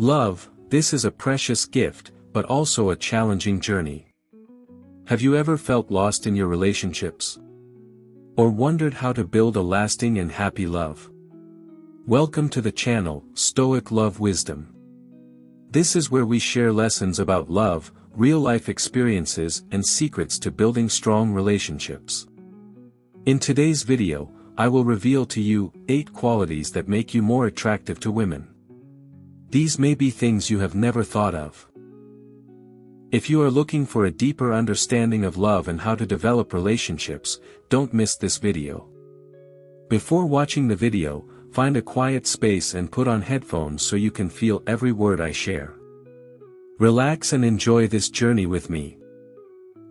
Love, this is a precious gift, but also a challenging journey. Have you ever felt lost in your relationships? Or wondered how to build a lasting and happy love? Welcome to the channel, Stoic Love Wisdom. This is where we share lessons about love, real-life experiences, and secrets to building strong relationships. In today's video, I will reveal to you 8 qualities that make you more attractive to women. These may be things you have never thought of. If you are looking for a deeper understanding of love and how to develop relationships, don't miss this video. Before watching the video, find a quiet space and put on headphones so you can feel every word I share. Relax and enjoy this journey with me.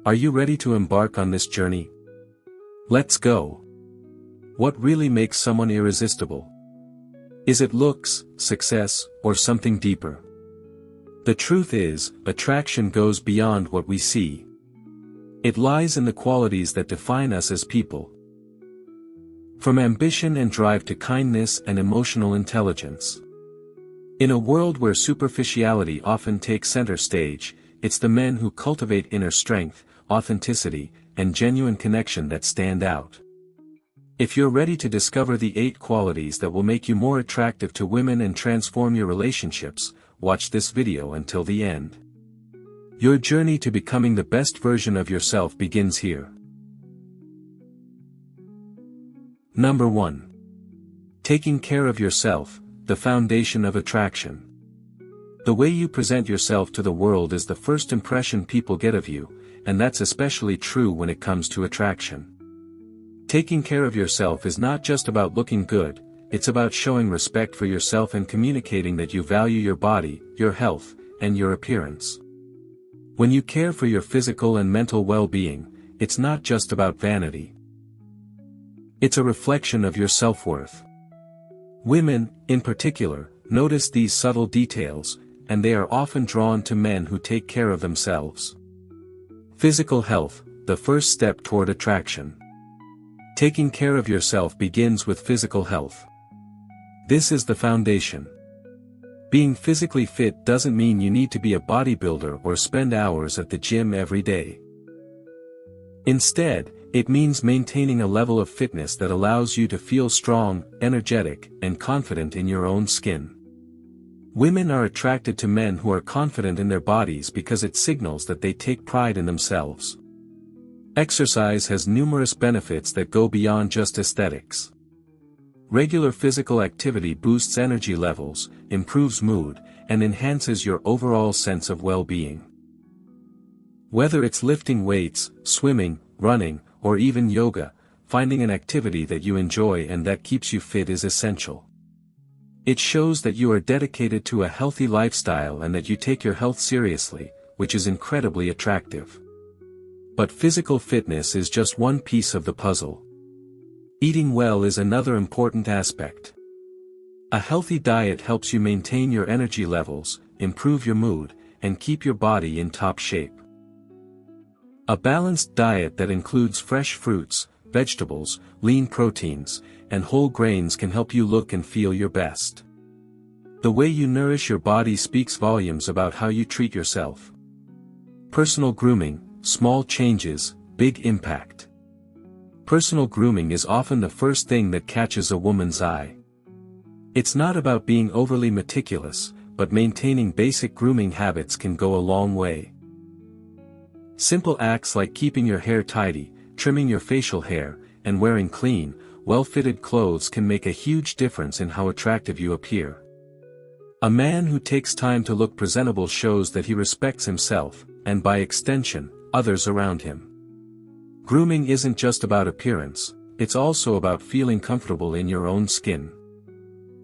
Are you ready to embark on this journey? Let's go. What really makes someone irresistible? Is it looks, success, or something deeper? The truth is, attraction goes beyond what we see. It lies in the qualities that define us as people. From ambition and drive to kindness and emotional intelligence. In a world where superficiality often takes center stage, it's the men who cultivate inner strength, authenticity, and genuine connection that stand out. If you're ready to discover the 8 qualities that will make you more attractive to women and transform your relationships, watch this video until the end. Your journey to becoming the best version of yourself begins here. Number 1. Taking care of yourself, the foundation of attraction. The way you present yourself to the world is the first impression people get of you, and that's especially true when it comes to attraction. Taking care of yourself is not just about looking good, it's about showing respect for yourself and communicating that you value your body, your health, and your appearance. When you care for your physical and mental well-being, it's not just about vanity. It's a reflection of your self-worth. Women, in particular, notice these subtle details, and they are often drawn to men who take care of themselves. Physical health, the first step toward attraction. Taking care of yourself begins with physical health. This is the foundation. Being physically fit doesn't mean you need to be a bodybuilder or spend hours at the gym every day. Instead, it means maintaining a level of fitness that allows you to feel strong, energetic, and confident in your own skin. Women are attracted to men who are confident in their bodies because it signals that they take pride in themselves. Exercise has numerous benefits that go beyond just aesthetics. Regular physical activity boosts energy levels, improves mood, and enhances your overall sense of well-being. Whether it's lifting weights, swimming, running, or even yoga, finding an activity that you enjoy and that keeps you fit is essential. It shows that you are dedicated to a healthy lifestyle and that you take your health seriously, which is incredibly attractive. But physical fitness is just one piece of the puzzle. Eating well is another important aspect. A healthy diet helps you maintain your energy levels, improve your mood, and keep your body in top shape. A balanced diet that includes fresh fruits, vegetables, lean proteins, and whole grains can help you look and feel your best. The way you nourish your body speaks volumes about how you treat yourself. Personal grooming, small changes, big impact. Personal grooming is often the first thing that catches a woman's eye. It's not about being overly meticulous, but maintaining basic grooming habits can go a long way. Simple acts like keeping your hair tidy, trimming your facial hair, and wearing clean, well-fitted clothes can make a huge difference in how attractive you appear. A man who takes time to look presentable shows that he respects himself, and by extension, others around him. Grooming isn't just about appearance, it's also about feeling comfortable in your own skin.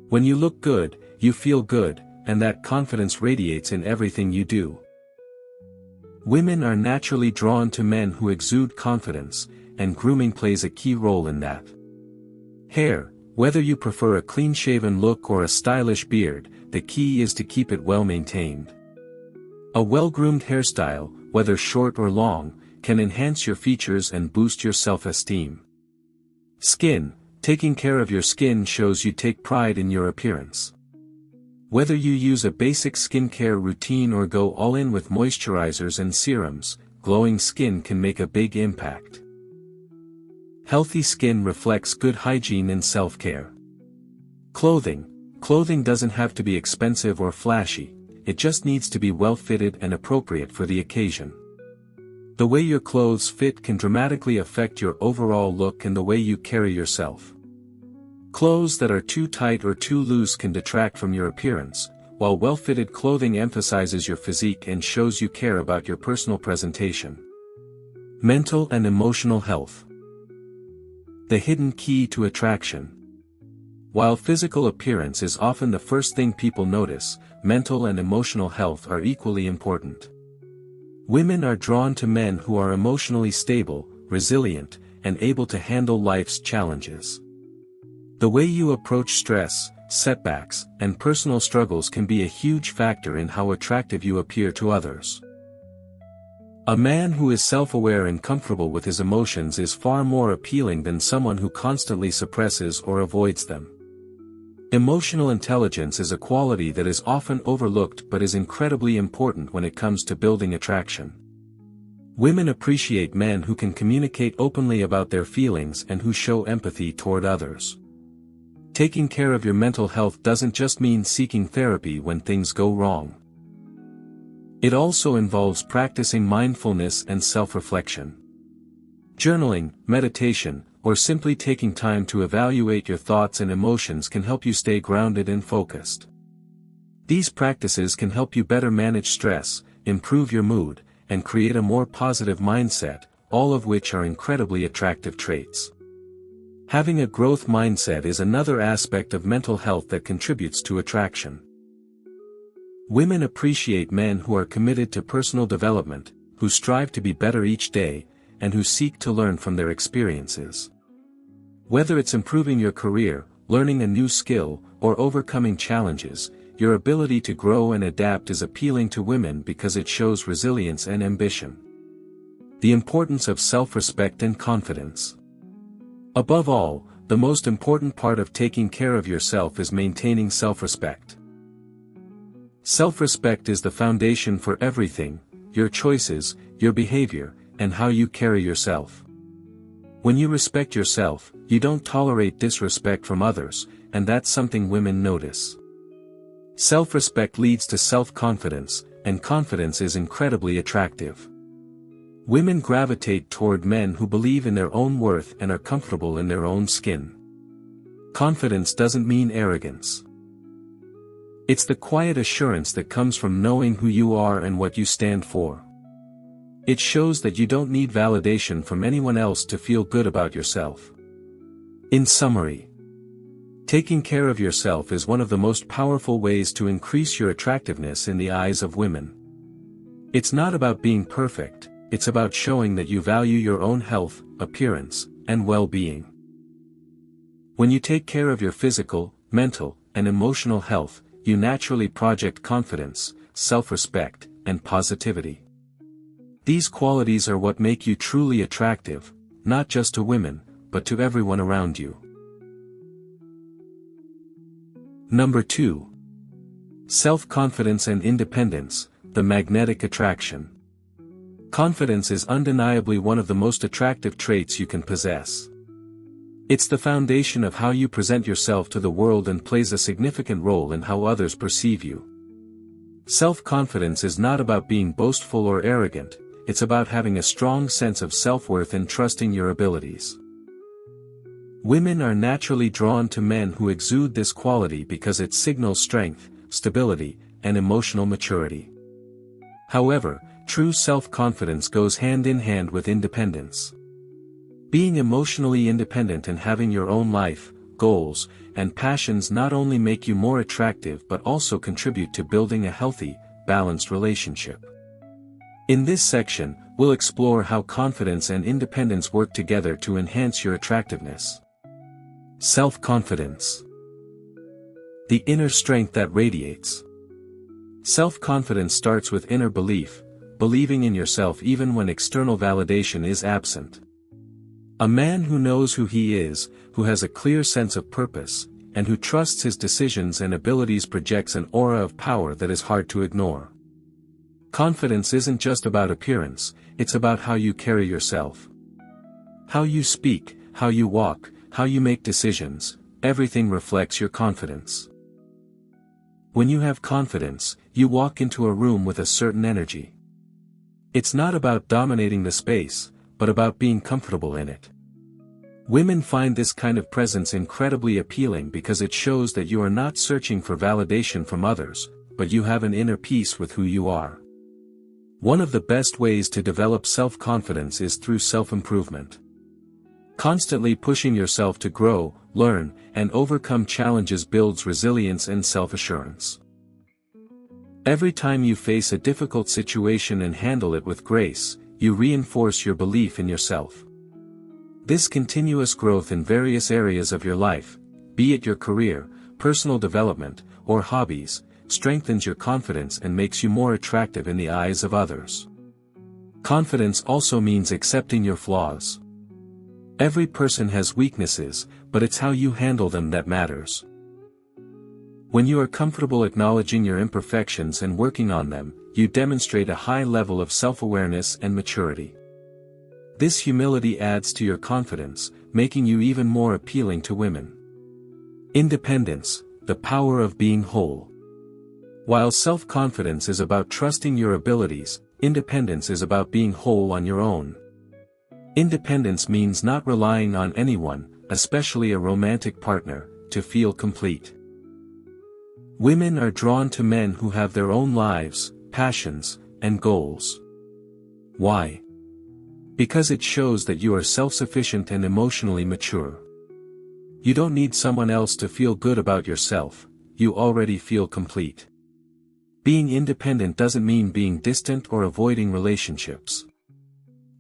When you look good, you feel good, and that confidence radiates in everything you do. Women are naturally drawn to men who exude confidence, and grooming plays a key role in that. Hair, whether you prefer a clean-shaven look or a stylish beard, the key is to keep it well maintained. A well-groomed hairstyle, whether short or long, can enhance your features and boost your self-esteem. Skin, taking care of your skin shows you take pride in your appearance. Whether you use a basic skincare routine or go all in with moisturizers and serums, glowing skin can make a big impact. Healthy skin reflects good hygiene and self-care. Clothing doesn't have to be expensive or flashy, it just needs to be well-fitted and appropriate for the occasion. The way your clothes fit can dramatically affect your overall look and the way you carry yourself. Clothes that are too tight or too loose can detract from your appearance, while well-fitted clothing emphasizes your physique and shows you care about your personal presentation. Mental and emotional health. The hidden key to attraction. While physical appearance is often the first thing people notice, mental and emotional health are equally important. Women are drawn to men who are emotionally stable, resilient, and able to handle life's challenges. The way you approach stress, setbacks, and personal struggles can be a huge factor in how attractive you appear to others. A man who is self-aware and comfortable with his emotions is far more appealing than someone who constantly suppresses or avoids them. Emotional intelligence is a quality that is often overlooked but is incredibly important when it comes to building attraction. Women appreciate men who can communicate openly about their feelings and who show empathy toward others. Taking care of your mental health doesn't just mean seeking therapy when things go wrong. It also involves practicing mindfulness and self-reflection. Journaling, meditation, or simply taking time to evaluate your thoughts and emotions can help you stay grounded and focused. These practices can help you better manage stress, improve your mood, and create a more positive mindset, all of which are incredibly attractive traits. Having a growth mindset is another aspect of mental health that contributes to attraction. Women appreciate men who are committed to personal development, who strive to be better each day, and who seek to learn from their experiences. Whether it's improving your career, learning a new skill, or overcoming challenges, your ability to grow and adapt is appealing to women because it shows resilience and ambition. The importance of self-respect and confidence. Above all, the most important part of taking care of yourself is maintaining self-respect. Self-respect is the foundation for everything: your choices, your behavior, and how you carry yourself. When you respect yourself, you don't tolerate disrespect from others, and that's something women notice. Self-respect leads to self-confidence, and confidence is incredibly attractive. Women gravitate toward men who believe in their own worth and are comfortable in their own skin. Confidence doesn't mean arrogance. It's the quiet assurance that comes from knowing who you are and what you stand for. It shows that you don't need validation from anyone else to feel good about yourself. In summary, taking care of yourself is one of the most powerful ways to increase your attractiveness in the eyes of women. It's not about being perfect, it's about showing that you value your own health, appearance, and well-being. When you take care of your physical, mental, and emotional health, you naturally project confidence, self-respect, and positivity. These qualities are what make you truly attractive, not just to women, but to everyone around you. Number 2. Self-confidence and independence, the magnetic attraction. Confidence is undeniably one of the most attractive traits you can possess. It's the foundation of how you present yourself to the world and plays a significant role in how others perceive you. Self-confidence is not about being boastful or arrogant, it's about having a strong sense of self-worth and trusting your abilities. Women are naturally drawn to men who exude this quality because it signals strength, stability, and emotional maturity. However, true self-confidence goes hand in hand with independence. Being emotionally independent and having your own life, goals, and passions not only make you more attractive but also contribute to building a healthy, balanced relationship. In this section, we'll explore how confidence and independence work together to enhance your attractiveness. Self-confidence. The inner strength that radiates. Self-confidence starts with inner belief, believing in yourself even when external validation is absent. A man who knows who he is, who has a clear sense of purpose, and who trusts his decisions and abilities projects an aura of power that is hard to ignore. Confidence isn't just about appearance, it's about how you carry yourself. How you speak, how you walk, how you make decisions, everything reflects your confidence. When you have confidence, you walk into a room with a certain energy. It's not about dominating the space, but about being comfortable in it. Women find this kind of presence incredibly appealing because it shows that you are not searching for validation from others, but you have an inner peace with who you are. One of the best ways to develop self-confidence is through self-improvement. Constantly pushing yourself to grow, learn, and overcome challenges builds resilience and self-assurance. Every time you face a difficult situation and handle it with grace, you reinforce your belief in yourself. This continuous growth in various areas of your life, be it your career, personal development, or hobbies, strengthens your confidence and makes you more attractive in the eyes of others. Confidence also means accepting your flaws. Every person has weaknesses, but it's how you handle them that matters. When you are comfortable acknowledging your imperfections and working on them, you demonstrate a high level of self-awareness and maturity. This humility adds to your confidence, making you even more appealing to women. Independence, the power of being whole. While self-confidence is about trusting your abilities, independence is about being whole on your own. Independence means not relying on anyone, especially a romantic partner, to feel complete. Women are drawn to men who have their own lives, passions, and goals. Why? Because it shows that you are self-sufficient and emotionally mature. You don't need someone else to feel good about yourself, you already feel complete. Being independent doesn't mean being distant or avoiding relationships.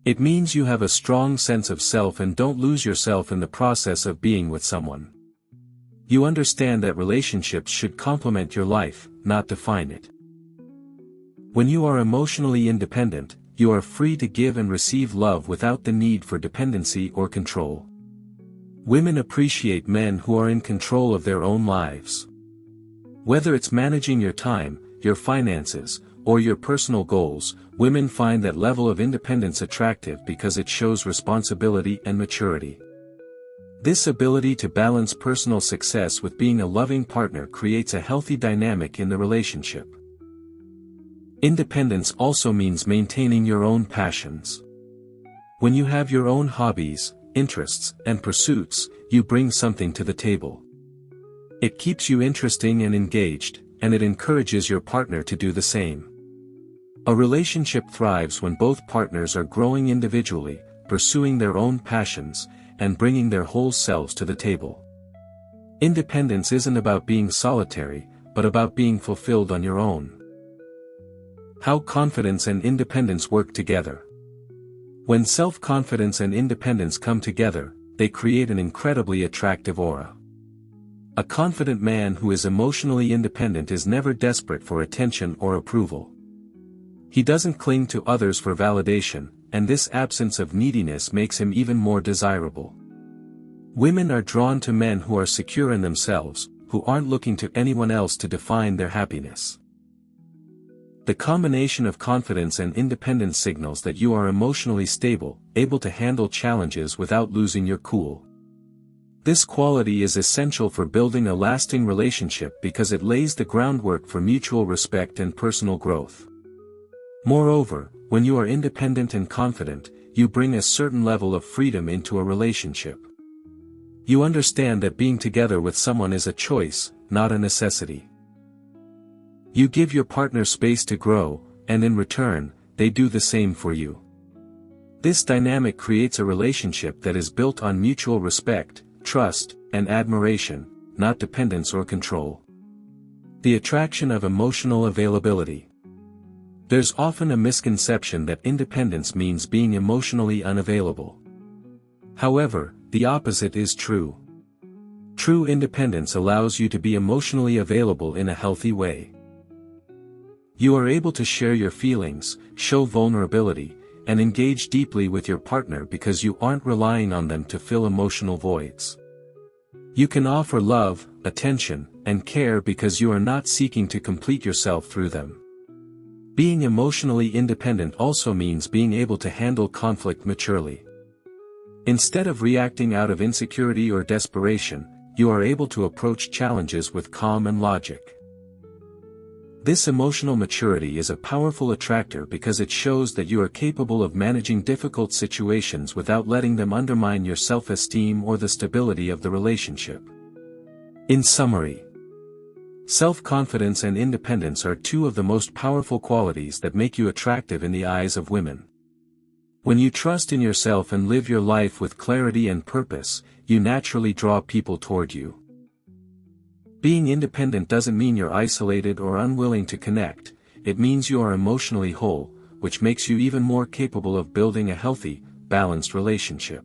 It means you have a strong sense of self and don't lose yourself in the process of being with someone. You understand that relationships should complement your life, not define it. When you are emotionally independent, you are free to give and receive love without the need for dependency or control. Women appreciate men who are in control of their own lives. Whether it's managing your time, your finances, or your personal goals, women find that level of independence attractive because it shows responsibility and maturity. This ability to balance personal success with being a loving partner creates a healthy dynamic in the relationship. Independence also means maintaining your own passions. When you have your own hobbies, interests, and pursuits, you bring something to the table. It keeps you interesting and engaged, and it encourages your partner to do the same. A relationship thrives when both partners are growing individually, pursuing their own passions, and bringing their whole selves to the table. Independence isn't about being solitary, but about being fulfilled on your own. How confidence and independence work together. When self-confidence and independence come together, they create an incredibly attractive aura. A confident man who is emotionally independent is never desperate for attention or approval. He doesn't cling to others for validation, and this absence of neediness makes him even more desirable. Women are drawn to men who are secure in themselves, who aren't looking to anyone else to define their happiness. The combination of confidence and independence signals that you are emotionally stable, able to handle challenges without losing your cool. This quality is essential for building a lasting relationship because it lays the groundwork for mutual respect and personal growth. Moreover, when you are independent and confident, you bring a certain level of freedom into a relationship. You understand that being together with someone is a choice, not a necessity. You give your partner space to grow, and in return, they do the same for you. This dynamic creates a relationship that is built on mutual respect, trust, and admiration, not dependence or control. The attraction of emotional availability. There's often a misconception that independence means being emotionally unavailable. However, the opposite is true. True independence allows you to be emotionally available in a healthy way. You are able to share your feelings, show vulnerability, and engage deeply with your partner because you aren't relying on them to fill emotional voids. You can offer love, attention, and care because you are not seeking to complete yourself through them. Being emotionally independent also means being able to handle conflict maturely. Instead of reacting out of insecurity or desperation, you are able to approach challenges with calm and logic. This emotional maturity is a powerful attractor because it shows that you are capable of managing difficult situations without letting them undermine your self-esteem or the stability of the relationship. In summary, self-confidence and independence are two of the most powerful qualities that make you attractive in the eyes of women. When you trust in yourself and live your life with clarity and purpose, you naturally draw people toward you. Being independent doesn't mean you're isolated or unwilling to connect, it means you are emotionally whole, which makes you even more capable of building a healthy, balanced relationship.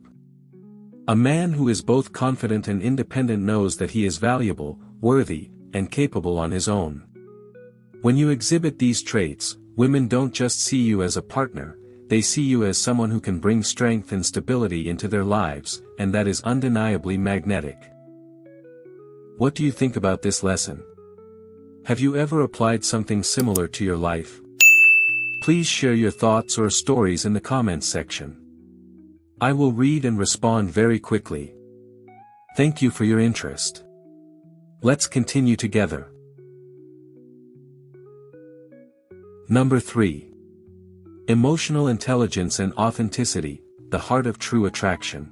A man who is both confident and independent knows that he is valuable, worthy, and capable on his own. When you exhibit these traits, women don't just see you as a partner, they see you as someone who can bring strength and stability into their lives, and that is undeniably magnetic. What do you think about this lesson? Have you ever applied something similar to your life? Please share your thoughts or stories in the comments section. I will read and respond very quickly. Thank you for your interest. Let's continue together. Number 3. Emotional intelligence and authenticity, the heart of true attraction.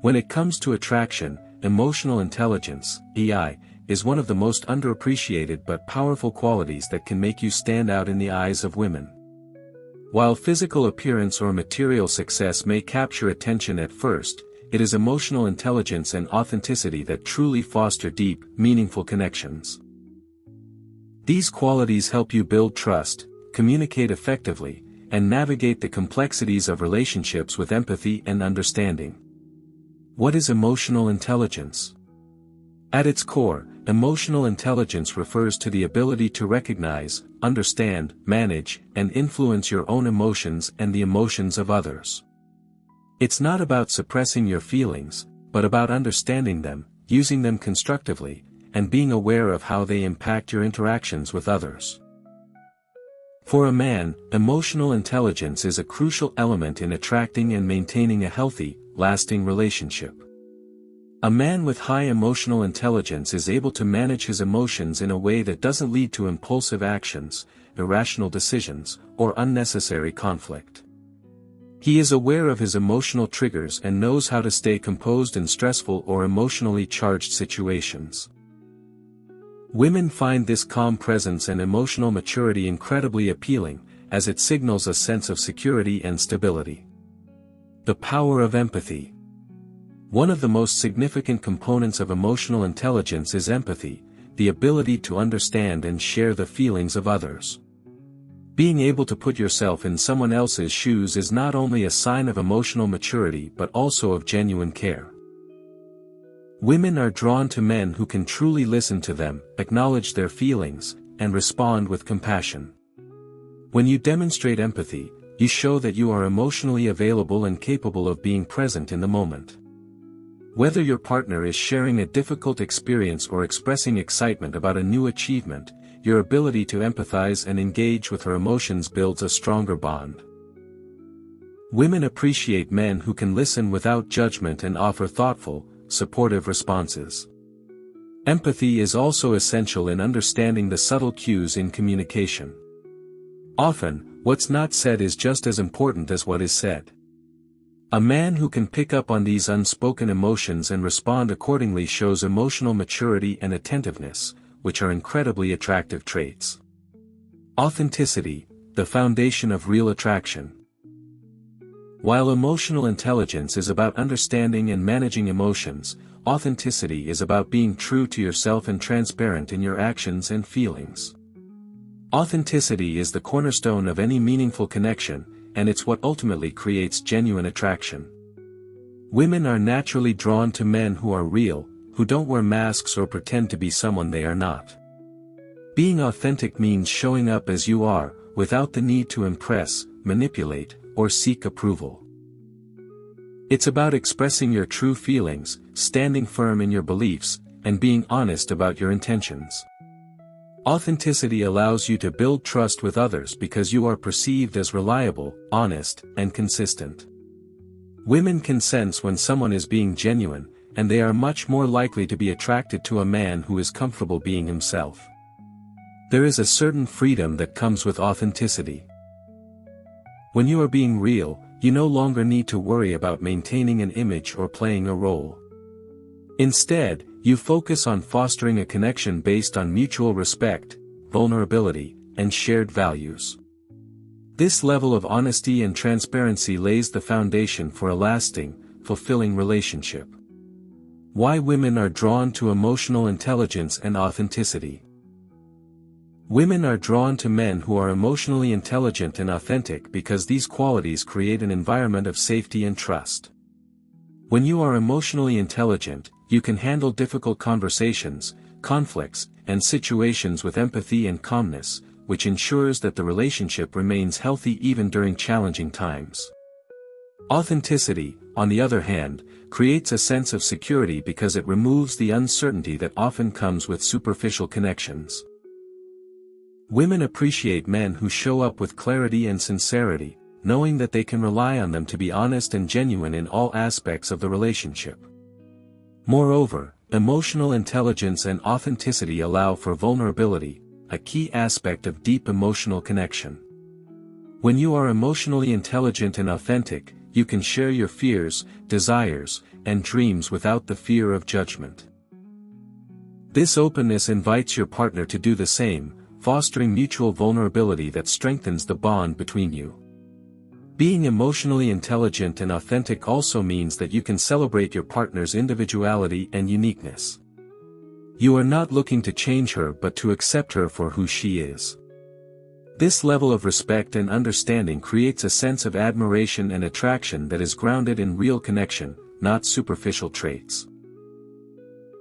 When it comes to attraction, emotional intelligence, EI, is one of the most underappreciated but powerful qualities that can make you stand out in the eyes of women. While physical appearance or material success may capture attention at first, it is emotional intelligence and authenticity that truly foster deep, meaningful connections. These qualities help you build trust, communicate effectively, and navigate the complexities of relationships with empathy and understanding. What is emotional intelligence? At its core, emotional intelligence refers to the ability to recognize, understand, manage, and influence your own emotions and the emotions of others. It's not about suppressing your feelings, but about understanding them, using them constructively, and being aware of how they impact your interactions with others. For a man, emotional intelligence is a crucial element in attracting and maintaining a healthy, lasting relationship. A man with high emotional intelligence is able to manage his emotions in a way that doesn't lead to impulsive actions, irrational decisions, or unnecessary conflict. He is aware of his emotional triggers and knows how to stay composed in stressful or emotionally charged situations. Women find this calm presence and emotional maturity incredibly appealing, as it signals a sense of security and stability. The power of empathy. One of the most significant components of emotional intelligence is empathy, the ability to understand and share the feelings of others. Being able to put yourself in someone else's shoes is not only a sign of emotional maturity but also of genuine care. Women are drawn to men who can truly listen to them, acknowledge their feelings, and respond with compassion. When you demonstrate empathy, you show that you are emotionally available and capable of being present in the moment. Whether your partner is sharing a difficult experience or expressing excitement about a new achievement, your ability to empathize and engage with her emotions builds a stronger bond. Women appreciate men who can listen without judgment and offer thoughtful, supportive responses. Empathy is also essential in understanding the subtle cues in communication. Often, what's not said is just as important as what is said. A man who can pick up on these unspoken emotions and respond accordingly shows emotional maturity and attentiveness, which are incredibly attractive traits. Authenticity, the foundation of real attraction. While emotional intelligence is about understanding and managing emotions, authenticity is about being true to yourself and transparent in your actions and feelings. Authenticity is the cornerstone of any meaningful connection, and it's what ultimately creates genuine attraction. Women are naturally drawn to men who are real, who don't wear masks or pretend to be someone they are not. Being authentic means showing up as you are, without the need to impress, manipulate, or seek approval. It's about expressing your true feelings, standing firm in your beliefs, and being honest about your intentions. Authenticity allows you to build trust with others because you are perceived as reliable, honest, and consistent. Women can sense when someone is being genuine, and they are much more likely to be attracted to a man who is comfortable being himself. There is a certain freedom that comes with authenticity. When you are being real, you no longer need to worry about maintaining an image or playing a role. Instead, you focus on fostering a connection based on mutual respect, vulnerability, and shared values. This level of honesty and transparency lays the foundation for a lasting, fulfilling relationship. Why women are drawn to emotional intelligence and authenticity. Women are drawn to men who are emotionally intelligent and authentic because these qualities create an environment of safety and trust. When you are emotionally intelligent, you can handle difficult conversations, conflicts, and situations with empathy and calmness, which ensures that the relationship remains healthy even during challenging times. Authenticity, on the other hand, creates a sense of security because it removes the uncertainty that often comes with superficial connections. Women appreciate men who show up with clarity and sincerity, knowing that they can rely on them to be honest and genuine in all aspects of the relationship. Moreover, emotional intelligence and authenticity allow for vulnerability, a key aspect of deep emotional connection. When you are emotionally intelligent and authentic, you can share your fears, desires, and dreams without the fear of judgment. This openness invites your partner to do the same, fostering mutual vulnerability that strengthens the bond between you. Being emotionally intelligent and authentic also means that you can celebrate your partner's individuality and uniqueness. You are not looking to change her but to accept her for who she is. This level of respect and understanding creates a sense of admiration and attraction that is grounded in real connection, not superficial traits.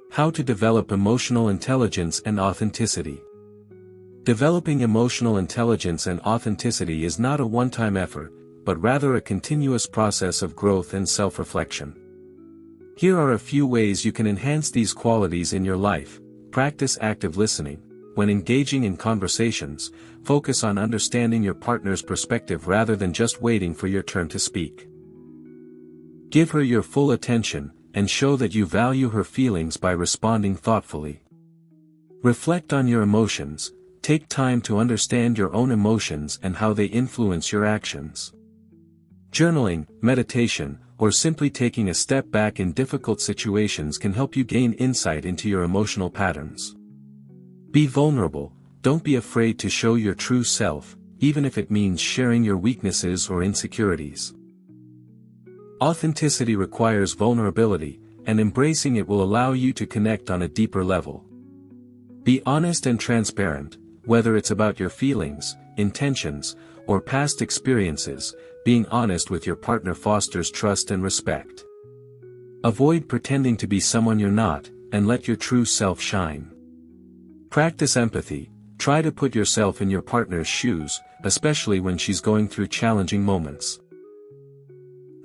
How to develop emotional intelligence and authenticity. Developing emotional intelligence and authenticity is not a one-time effort, but rather a continuous process of growth and self-reflection. Here are a few ways you can enhance these qualities in your life. Practice active listening. When engaging in conversations, focus on understanding your partner's perspective rather than just waiting for your turn to speak. Give her your full attention, and show that you value her feelings by responding thoughtfully. Reflect on your emotions. Take time to understand your own emotions and how they influence your actions. Journaling, meditation, or simply taking a step back in difficult situations can help you gain insight into your emotional patterns. Be vulnerable. Don't be afraid to show your true self, even if it means sharing your weaknesses or insecurities. Authenticity requires vulnerability, and embracing it will allow you to connect on a deeper level. Be honest and transparent. Whether it's about your feelings, intentions, or past experiences, being honest with your partner fosters trust and respect. Avoid pretending to be someone you're not, and let your true self shine. Practice empathy. Try to put yourself in your partner's shoes, especially when she's going through challenging moments.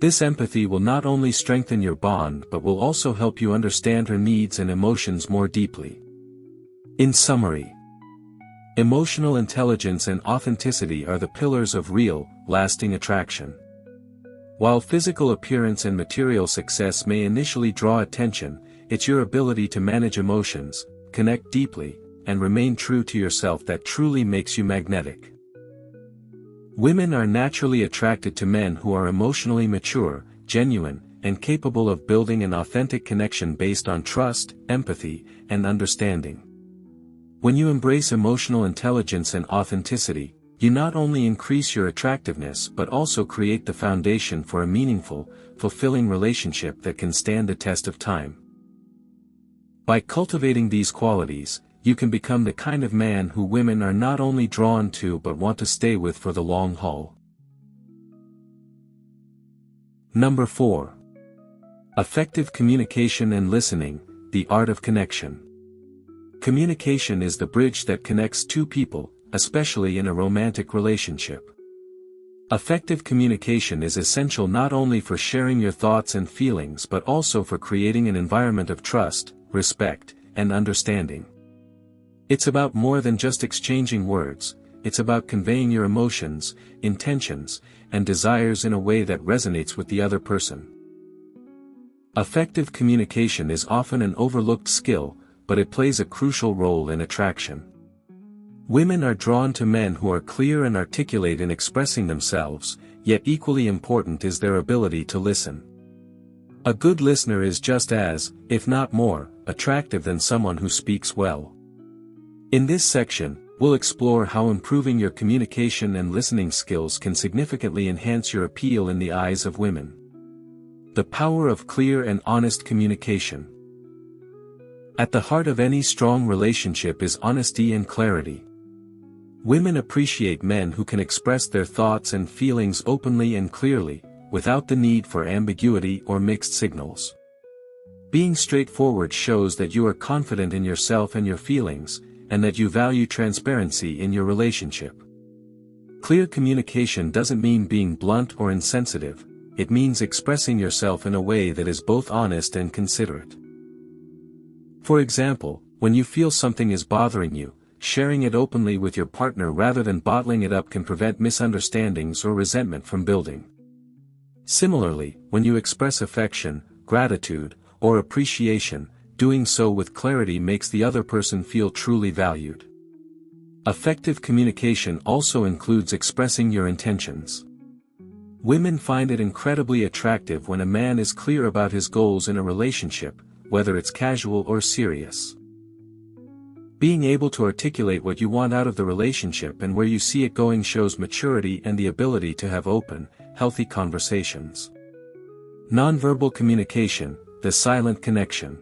This empathy will not only strengthen your bond but will also help you understand her needs and emotions more deeply. In summary, emotional intelligence and authenticity are the pillars of real, lasting attraction. While physical appearance and material success may initially draw attention, it's your ability to manage emotions, connect deeply, and remain true to yourself that truly makes you magnetic. Women are naturally attracted to men who are emotionally mature, genuine, and capable of building an authentic connection based on trust, empathy, and understanding. When you embrace emotional intelligence and authenticity, you not only increase your attractiveness but also create the foundation for a meaningful, fulfilling relationship that can stand the test of time. By cultivating these qualities, you can become the kind of man who women are not only drawn to but want to stay with for the long haul. Number 4. Effective communication and listening, the art of connection. Communication is the bridge that connects two people, especially in a romantic relationship. Effective communication is essential not only for sharing your thoughts and feelings but also for creating an environment of trust, respect, and understanding. It's about more than just exchanging words, it's about conveying your emotions, intentions, and desires in a way that resonates with the other person. Effective communication is often an overlooked skill, but it plays a crucial role in attraction. Women are drawn to men who are clear and articulate in expressing themselves, yet equally important is their ability to listen. A good listener is just as, if not more, attractive than someone who speaks well. In this section, we'll explore how improving your communication and listening skills can significantly enhance your appeal in the eyes of women. The power of clear and honest communication. At the heart of any strong relationship is honesty and clarity. Women appreciate men who can express their thoughts and feelings openly and clearly, without the need for ambiguity or mixed signals. Being straightforward shows that you are confident in yourself and your feelings, and that you value transparency in your relationship. Clear communication doesn't mean being blunt or insensitive, it means expressing yourself in a way that is both honest and considerate. For example, when you feel something is bothering you, sharing it openly with your partner rather than bottling it up can prevent misunderstandings or resentment from building. Similarly, when you express affection, gratitude, or appreciation, doing so with clarity makes the other person feel truly valued. Effective communication also includes expressing your intentions. Women find it incredibly attractive when a man is clear about his goals in a relationship, whether it's casual or serious. Being able to articulate what you want out of the relationship and where you see it going shows maturity and the ability to have open, healthy conversations. Nonverbal communication, the silent connection.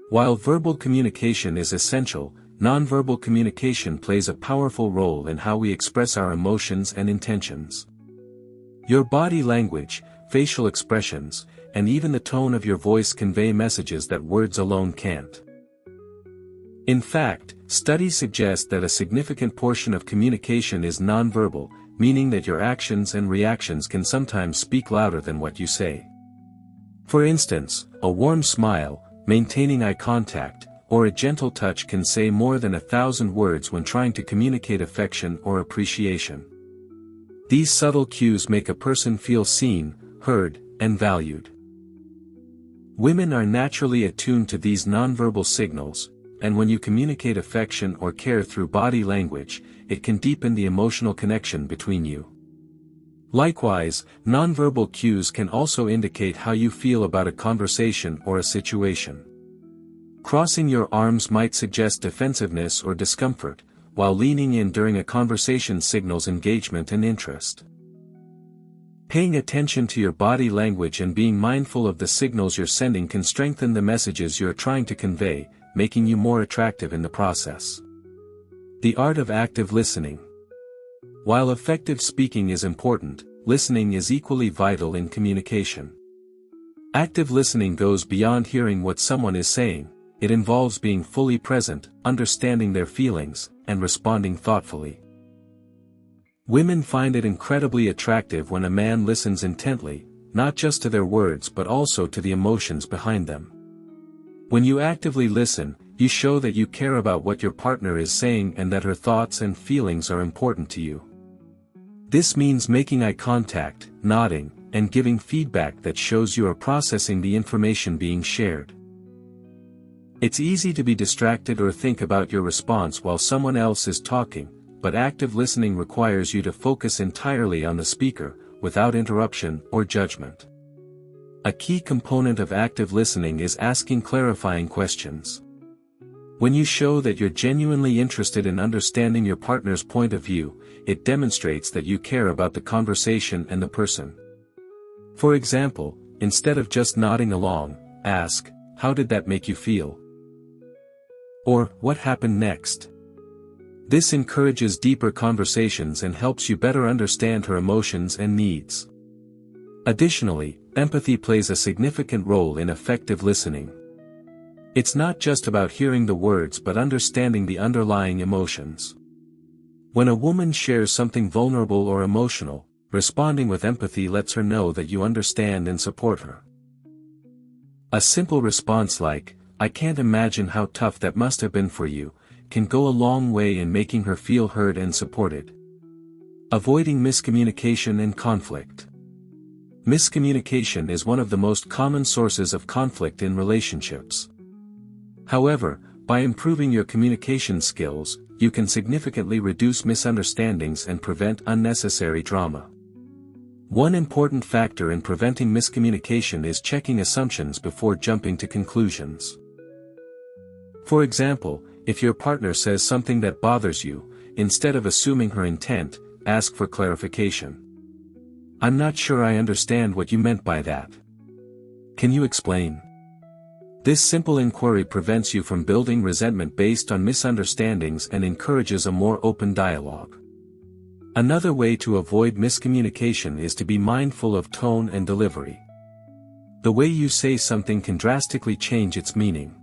While verbal communication is essential, nonverbal communication plays a powerful role in how we express our emotions and intentions. Your body language, facial expressions, and even the tone of your voice convey messages that words alone can't. In fact, studies suggest that a significant portion of communication is nonverbal, meaning that your actions and reactions can sometimes speak louder than what you say. For instance, a warm smile, maintaining eye contact, or a gentle touch can say more than 1,000 words when trying to communicate affection or appreciation. These subtle cues make a person feel seen, heard, and valued. Women are naturally attuned to these nonverbal signals, and when you communicate affection or care through body language, it can deepen the emotional connection between you. Likewise, nonverbal cues can also indicate how you feel about a conversation or a situation. Crossing your arms might suggest defensiveness or discomfort, while leaning in during a conversation signals engagement and interest. Paying attention to your body language and being mindful of the signals you're sending can strengthen the messages you're trying to convey, making you more attractive in the process. The art of active listening. While effective speaking is important, listening is equally vital in communication. Active listening goes beyond hearing what someone is saying, it involves being fully present, understanding their feelings, and responding thoughtfully. Women find it incredibly attractive when a man listens intently, not just to their words but also to the emotions behind them. When you actively listen, you show that you care about what your partner is saying and that her thoughts and feelings are important to you. This means making eye contact, nodding, and giving feedback that shows you are processing the information being shared. It's easy to be distracted or think about your response while someone else is talking, but active listening requires you to focus entirely on the speaker, without interruption or judgment. A key component of active listening is asking clarifying questions. When you show that you're genuinely interested in understanding your partner's point of view, it demonstrates that you care about the conversation and the person. For example, instead of just nodding along, ask, "How did that make you feel?" Or, "What happened next?" This encourages deeper conversations and helps you better understand her emotions and needs. Additionally, empathy plays a significant role in effective listening. It's not just about hearing the words but understanding the underlying emotions. When a woman shares something vulnerable or emotional, responding with empathy lets her know that you understand and support her. A simple response like, "I can't imagine how tough that must have been for you," can go a long way in making her feel heard and supported. Avoiding miscommunication and conflict. Miscommunication is one of the most common sources of conflict in relationships. However, by improving your communication skills, you can significantly reduce misunderstandings and prevent unnecessary drama. One important factor in preventing miscommunication is checking assumptions before jumping to conclusions. For example, if your partner says something that bothers you, instead of assuming her intent, ask for clarification. "I'm not sure I understand what you meant by that. Can you explain?" This simple inquiry prevents you from building resentment based on misunderstandings and encourages a more open dialogue. Another way to avoid miscommunication is to be mindful of tone and delivery. The way you say something can drastically change its meaning.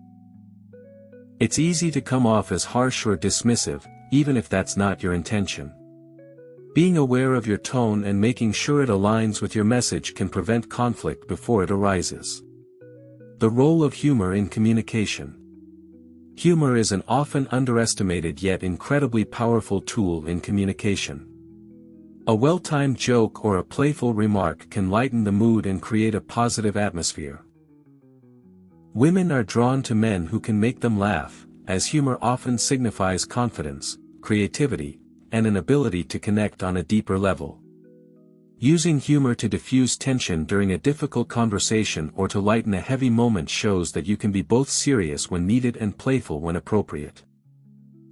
It's easy to come off as harsh or dismissive, even if that's not your intention. Being aware of your tone and making sure it aligns with your message can prevent conflict before it arises. The role of humor in communication. Humor is an often underestimated yet incredibly powerful tool in communication. A well-timed joke or a playful remark can lighten the mood and create a positive atmosphere. Women are drawn to men who can make them laugh, as humor often signifies confidence, creativity, and an ability to connect on a deeper level. Using humor to diffuse tension during a difficult conversation or to lighten a heavy moment shows that you can be both serious when needed and playful when appropriate.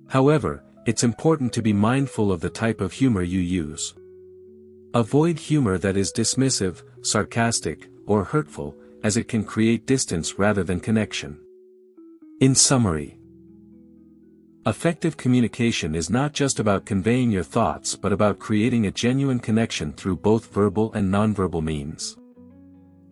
However, it's important to be mindful of the type of humor you use. Avoid humor that is dismissive, sarcastic, or hurtful, as it can create distance rather than connection. In summary, effective communication is not just about conveying your thoughts but about creating a genuine connection through both verbal and nonverbal means.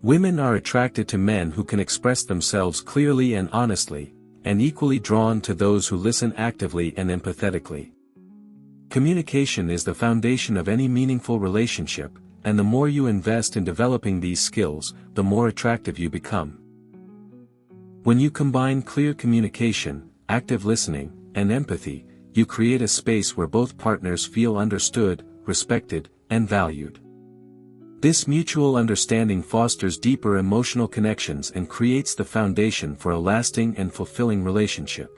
Women are attracted to men who can express themselves clearly and honestly, and equally drawn to those who listen actively and empathetically. Communication is the foundation of any meaningful relationship, and the more you invest in developing these skills, the more attractive you become. When you combine clear communication, active listening, and empathy, you create a space where both partners feel understood, respected, and valued. This mutual understanding fosters deeper emotional connections and creates the foundation for a lasting and fulfilling relationship.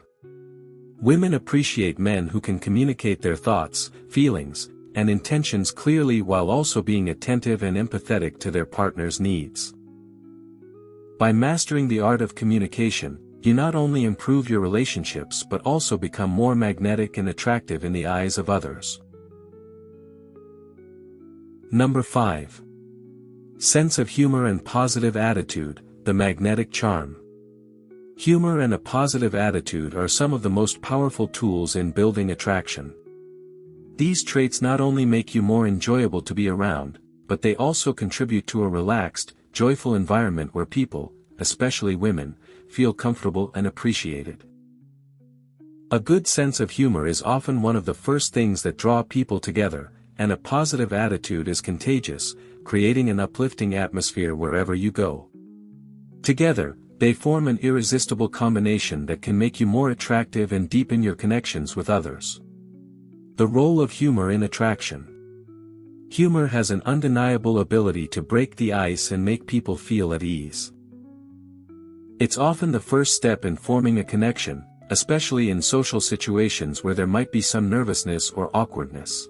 Women appreciate men who can communicate their thoughts, feelings, and intentions clearly while also being attentive and empathetic to their partner's needs. By mastering the art of communication, you not only improve your relationships but also become more magnetic and attractive in the eyes of others. Number 5. Sense of humor and positive attitude, the magnetic charm. Humor and a positive attitude are some of the most powerful tools in building attraction. These traits not only make you more enjoyable to be around, but they also contribute to a relaxed, joyful environment where people, especially women, feel comfortable and appreciated. A good sense of humor is often one of the first things that draw people together, and a positive attitude is contagious, creating an uplifting atmosphere wherever you go. Together, they form an irresistible combination that can make you more attractive and deepen your connections with others. The role of humor in attraction. Humor has an undeniable ability to break the ice and make people feel at ease. It's often the first step in forming a connection, especially in social situations where there might be some nervousness or awkwardness.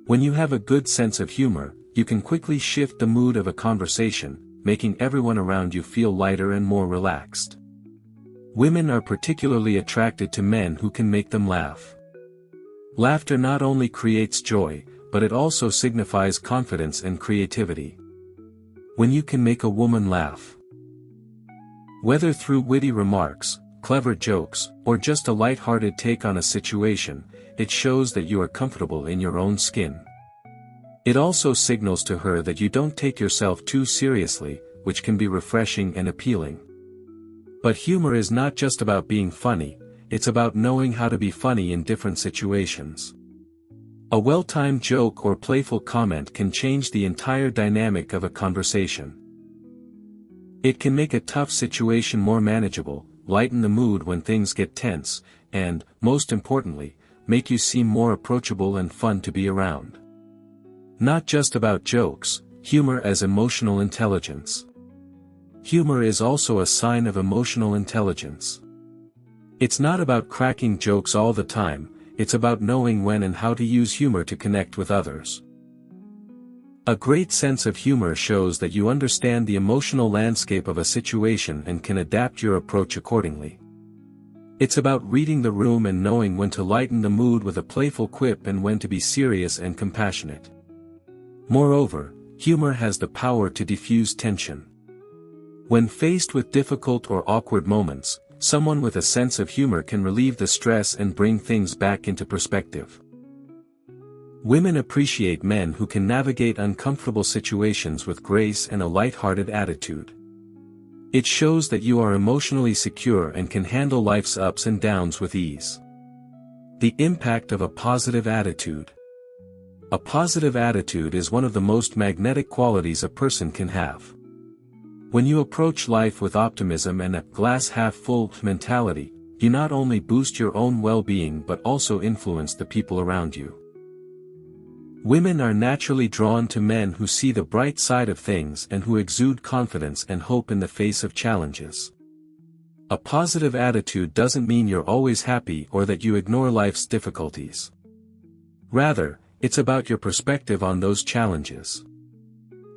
When you have a good sense of humor, you can quickly shift the mood of a conversation, making everyone around you feel lighter and more relaxed. Women are particularly attracted to men who can make them laugh. Laughter not only creates joy, but it also signifies confidence and creativity. When you can make a woman laugh, whether through witty remarks, clever jokes, or just a light-hearted take on a situation, it shows that you are comfortable in your own skin. It also signals to her that you don't take yourself too seriously, which can be refreshing and appealing. But humor is not just about being funny, it's about knowing how to be funny in different situations. A well-timed joke or playful comment can change the entire dynamic of a conversation. It can make a tough situation more manageable, lighten the mood when things get tense, and, most importantly, make you seem more approachable and fun to be around. Not just about jokes, humor as emotional intelligence. Humor is also a sign of emotional intelligence. It's not about cracking jokes all the time, it's about knowing when and how to use humor to connect with others. A great sense of humor shows that you understand the emotional landscape of a situation and can adapt your approach accordingly. It's about reading the room and knowing when to lighten the mood with a playful quip and when to be serious and compassionate. Moreover, humor has the power to diffuse tension. When faced with difficult or awkward moments, someone with a sense of humor can relieve the stress and bring things back into perspective. Women appreciate men who can navigate uncomfortable situations with grace and a light-hearted attitude. It shows that you are emotionally secure and can handle life's ups and downs with ease. The impact of a positive attitude. A positive attitude is one of the most magnetic qualities a person can have. When you approach life with optimism and a glass-half-full mentality, you not only boost your own well-being but also influence the people around you. Women are naturally drawn to men who see the bright side of things and who exude confidence and hope in the face of challenges. A positive attitude doesn't mean you're always happy or that you ignore life's difficulties. Rather, it's about your perspective on those challenges.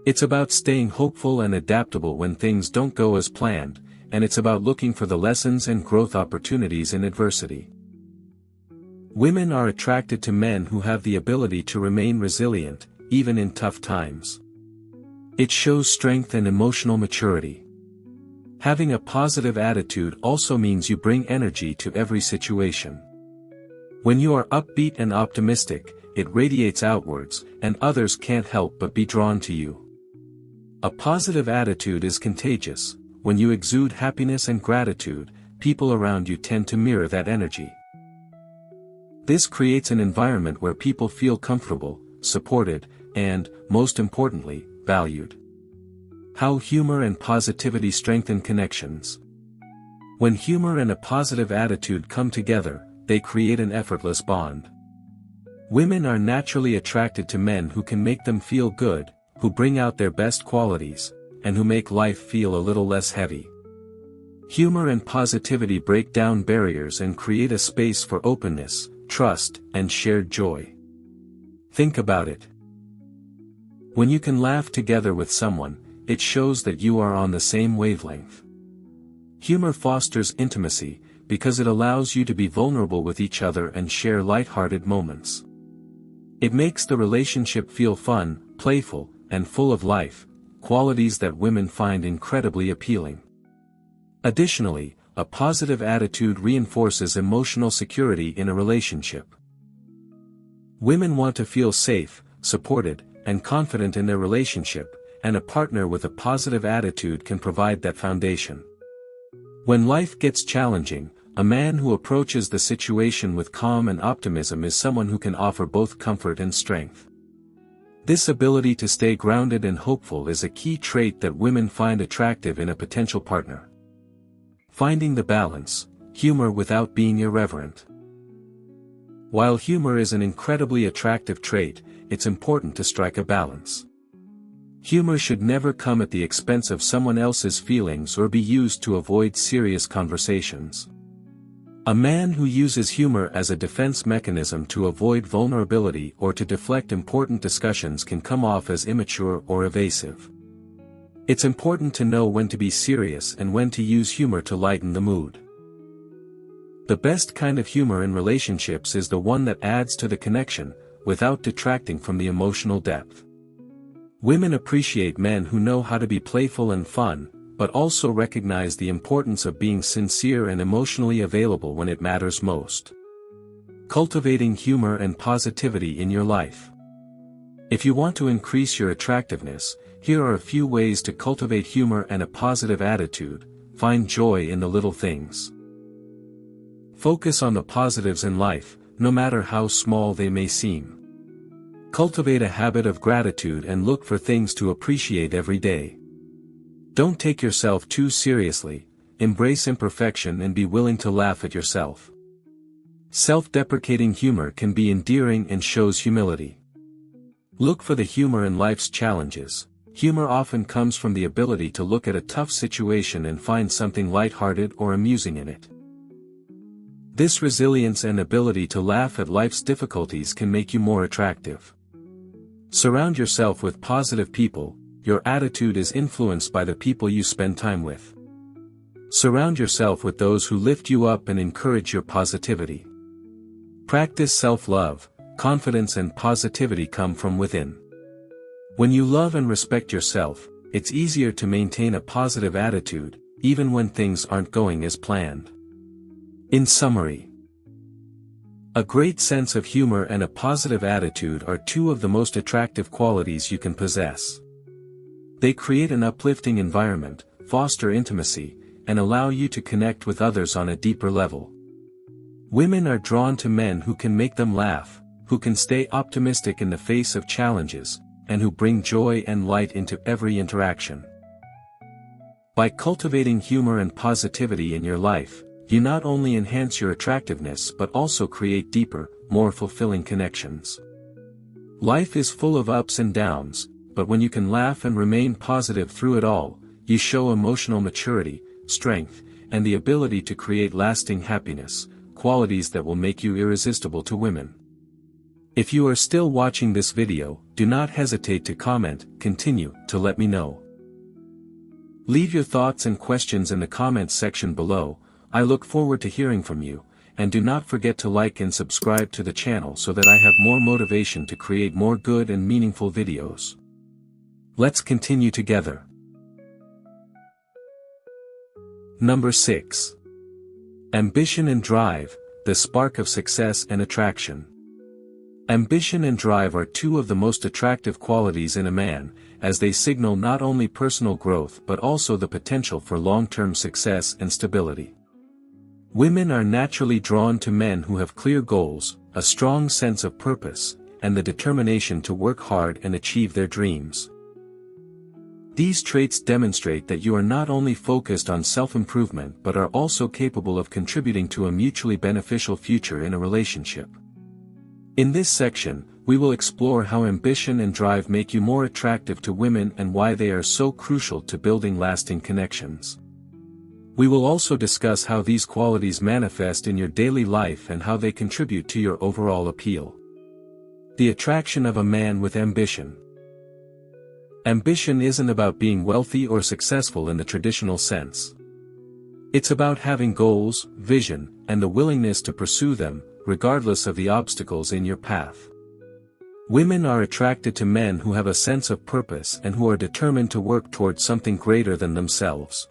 It's about staying hopeful and adaptable when things don't go as planned, and it's about looking for the lessons and growth opportunities in adversity. Women are attracted to men who have the ability to remain resilient, even in tough times. It shows strength and emotional maturity. Having a positive attitude also means you bring energy to every situation. When you are upbeat and optimistic, it radiates outwards, and others can't help but be drawn to you. A positive attitude is contagious. When you exude happiness and gratitude, people around you tend to mirror that energy. This creates an environment where people feel comfortable, supported, and, most importantly, valued. How humor and positivity strengthen connections. When humor and a positive attitude come together, they create an effortless bond. Women are naturally attracted to men who can make them feel good, who bring out their best qualities, and who make life feel a little less heavy. Humor and positivity break down barriers and create a space for openness, trust, and shared joy. Think about it. When you can laugh together with someone, it shows that you are on the same wavelength. Humor fosters intimacy, because it allows you to be vulnerable with each other and share light-hearted moments. It makes the relationship feel fun, playful, and full of life, qualities that women find incredibly appealing. Additionally, a positive attitude reinforces emotional security in a relationship. Women want to feel safe, supported, and confident in their relationship, and a partner with a positive attitude can provide that foundation. When life gets challenging, a man who approaches the situation with calm and optimism is someone who can offer both comfort and strength. This ability to stay grounded and hopeful is a key trait that women find attractive in a potential partner. Finding the balance, humor without being irreverent. While humor is an incredibly attractive trait, it's important to strike a balance. Humor should never come at the expense of someone else's feelings or be used to avoid serious conversations. A man who uses humor as a defense mechanism to avoid vulnerability or to deflect important discussions can come off as immature or evasive. It's important to know when to be serious and when to use humor to lighten the mood. The best kind of humor in relationships is the one that adds to the connection, without detracting from the emotional depth. Women appreciate men who know how to be playful and fun, but also recognize the importance of being sincere and emotionally available when it matters most. Cultivating humor and positivity in your life. If you want to increase your attractiveness, here are a few ways to cultivate humor and a positive attitude. Find joy in the little things. Focus on the positives in life, no matter how small they may seem. Cultivate a habit of gratitude and look for things to appreciate every day. Don't take yourself too seriously, embrace imperfection and be willing to laugh at yourself. Self-deprecating humor can be endearing and shows humility. Look for the humor in life's challenges. Humor often comes from the ability to look at a tough situation and find something lighthearted or amusing in it. This resilience and ability to laugh at life's difficulties can make you more attractive. Surround yourself with positive people. Your attitude is influenced by the people you spend time with. Surround yourself with those who lift you up and encourage your positivity. Practice self-love. Confidence and positivity come from within. When you love and respect yourself, it's easier to maintain a positive attitude, even when things aren't going as planned. In summary, a great sense of humor and a positive attitude are two of the most attractive qualities you can possess. They create an uplifting environment, foster intimacy, and allow you to connect with others on a deeper level. Women are drawn to men who can make them laugh, who can stay optimistic in the face of challenges, and who bring joy and light into every interaction. By cultivating humor and positivity in your life, you not only enhance your attractiveness but also create deeper, more fulfilling connections. Life is full of ups and downs, but when you can laugh and remain positive through it all, you show emotional maturity, strength, and the ability to create lasting happiness, qualities that will make you irresistible to women. If you are still watching this video, do not hesitate to comment, continue, to let me know. Leave your thoughts and questions in the comments section below. I look forward to hearing from you, and do not forget to like and subscribe to the channel so that I have more motivation to create more good and meaningful videos. Let's continue together. Number 6. Ambition and drive, the spark of success and attraction. Ambition and drive are two of the most attractive qualities in a man, as they signal not only personal growth but also the potential for long-term success and stability. Women are naturally drawn to men who have clear goals, a strong sense of purpose, and the determination to work hard and achieve their dreams. These traits demonstrate that you are not only focused on self-improvement but are also capable of contributing to a mutually beneficial future in a relationship. In this section, we will explore how ambition and drive make you more attractive to women and why they are so crucial to building lasting connections. We will also discuss how these qualities manifest in your daily life and how they contribute to your overall appeal. The attraction of a man with ambition. Ambition isn't about being wealthy or successful in the traditional sense. It's about having goals, vision, and the willingness to pursue them, regardless of the obstacles in your path. Women are attracted to men who have a sense of purpose and who are determined to work towards something greater than themselves.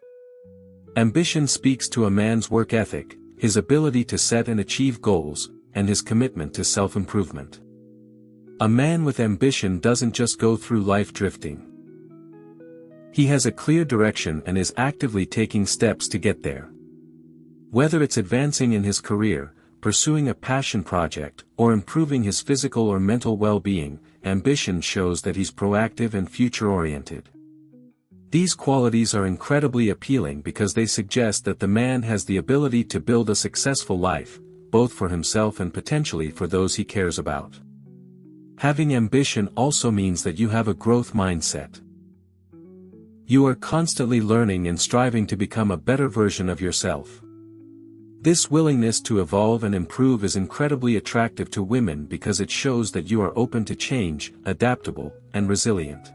Ambition speaks to a man's work ethic, his ability to set and achieve goals, and his commitment to self-improvement. A man with ambition doesn't just go through life drifting. He has a clear direction and is actively taking steps to get there. Whether it's advancing in his career, pursuing a passion project, or improving his physical or mental well-being, ambition shows that he's proactive and future-oriented. These qualities are incredibly appealing because they suggest that the man has the ability to build a successful life, both for himself and potentially for those he cares about. Having ambition also means that you have a growth mindset. You are constantly learning and striving to become a better version of yourself. This willingness to evolve and improve is incredibly attractive to women because it shows that you are open to change, adaptable, and resilient.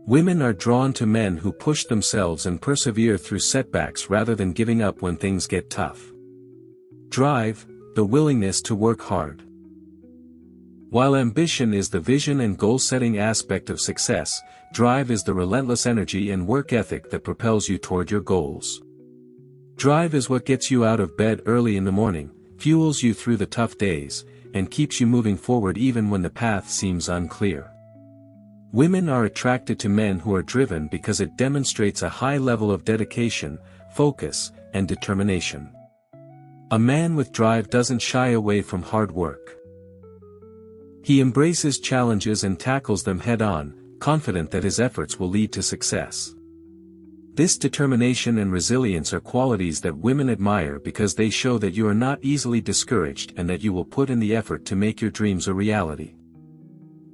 Women are drawn to men who push themselves and persevere through setbacks rather than giving up when things get tough. Drive, the willingness to work hard. While ambition is the vision and goal-setting aspect of success, drive is the relentless energy and work ethic that propels you toward your goals. Drive is what gets you out of bed early in the morning, fuels you through the tough days, and keeps you moving forward even when the path seems unclear. Women are attracted to men who are driven because it demonstrates a high level of dedication, focus, and determination. A man with drive doesn't shy away from hard work. He embraces challenges and tackles them head-on, confident that his efforts will lead to success. This determination and resilience are qualities that women admire because they show that you are not easily discouraged and that you will put in the effort to make your dreams a reality.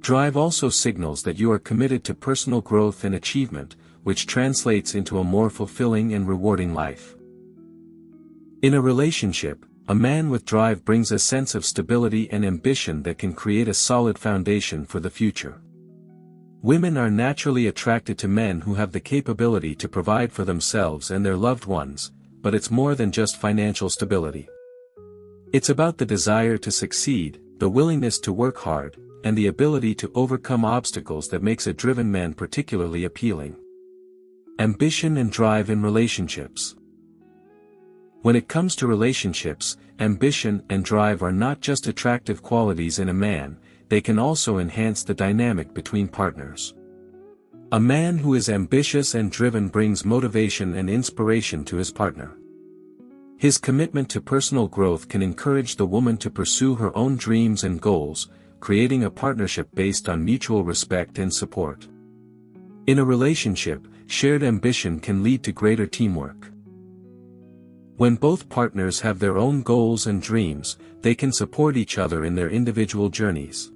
Drive also signals that you are committed to personal growth and achievement, which translates into a more fulfilling and rewarding life. In a relationship, a man with drive brings a sense of stability and ambition that can create a solid foundation for the future. Women are naturally attracted to men who have the capability to provide for themselves and their loved ones, but it's more than just financial stability. It's about the desire to succeed, the willingness to work hard, and the ability to overcome obstacles that makes a driven man particularly appealing. Ambition and drive in relationships. When it comes to relationships, ambition and drive are not just attractive qualities in a man, they can also enhance the dynamic between partners. A man who is ambitious and driven brings motivation and inspiration to his partner. His commitment to personal growth can encourage the woman to pursue her own dreams and goals, creating a partnership based on mutual respect and support. In a relationship, shared ambition can lead to greater teamwork. When both partners have their own goals and dreams, they can support each other in their individual journeys.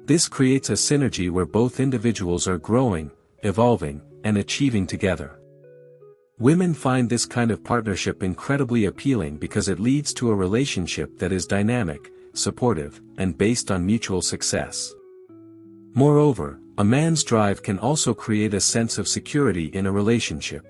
This creates a synergy where both individuals are growing, evolving, and achieving together. Women find this kind of partnership incredibly appealing because it leads to a relationship that is dynamic, supportive, and based on mutual success. Moreover, a man's drive can also create a sense of security in a relationship.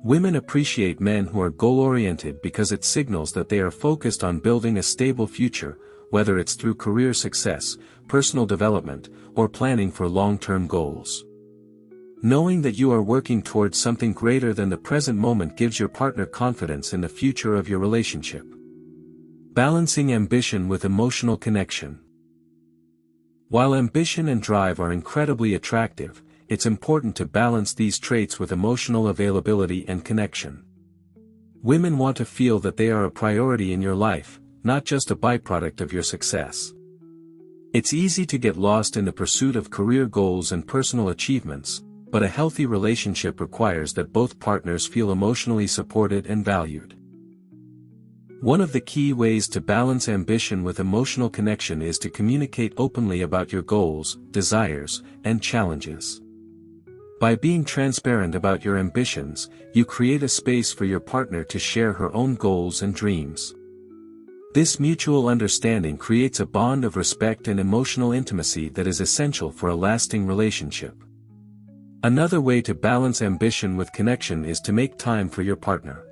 Women appreciate men who are goal-oriented because it signals that they are focused on building a stable future, whether it's through career success, personal development, or planning for long-term goals. Knowing that you are working towards something greater than the present moment gives your partner confidence in the future of your relationship. Balancing ambition with emotional connection. While ambition and drive are incredibly attractive, it's important to balance these traits with emotional availability and connection. Women want to feel that they are a priority in your life, not just a byproduct of your success. It's easy to get lost in the pursuit of career goals and personal achievements, but a healthy relationship requires that both partners feel emotionally supported and valued. One of the key ways to balance ambition with emotional connection is to communicate openly about your goals, desires, and challenges. By being transparent about your ambitions, you create a space for your partner to share her own goals and dreams. This mutual understanding creates a bond of respect and emotional intimacy that is essential for a lasting relationship. Another way to balance ambition with connection is to make time for your partner.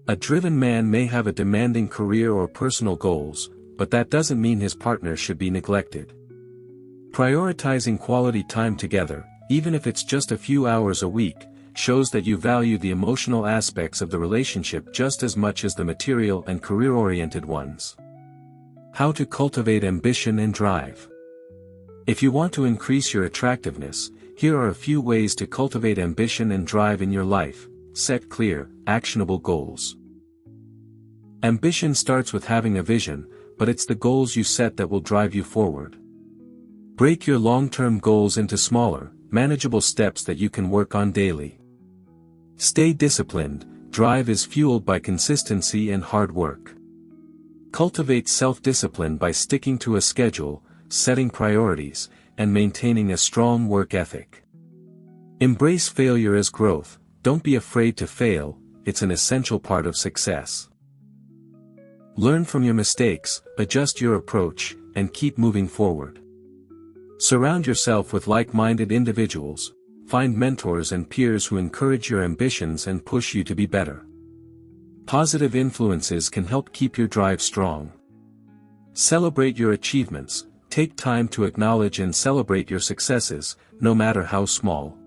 A driven man may have a demanding career or personal goals, but that doesn't mean his partner should be neglected. Prioritizing quality time together, even if it's just a few hours a week, shows that you value the emotional aspects of the relationship just as much as the material and career-oriented ones. How to cultivate ambition and drive. If you want to increase your attractiveness, here are a few ways to cultivate ambition and drive in your life. Set clear, actionable goals. Ambition starts with having a vision, but it's the goals you set that will drive you forward. Break your long-term goals into smaller, manageable steps that you can work on daily. Stay disciplined. Drive is fueled by consistency and hard work. Cultivate self-discipline by sticking to a schedule, setting priorities, and maintaining a strong work ethic. Embrace failure as growth. Don't be afraid to fail, it's an essential part of success. Learn from your mistakes, adjust your approach, and keep moving forward. Surround yourself with like-minded individuals. Find mentors and peers who encourage your ambitions and push you to be better. Positive influences can help keep your drive strong. Celebrate your achievements. Take time to acknowledge and celebrate your successes, no matter how small.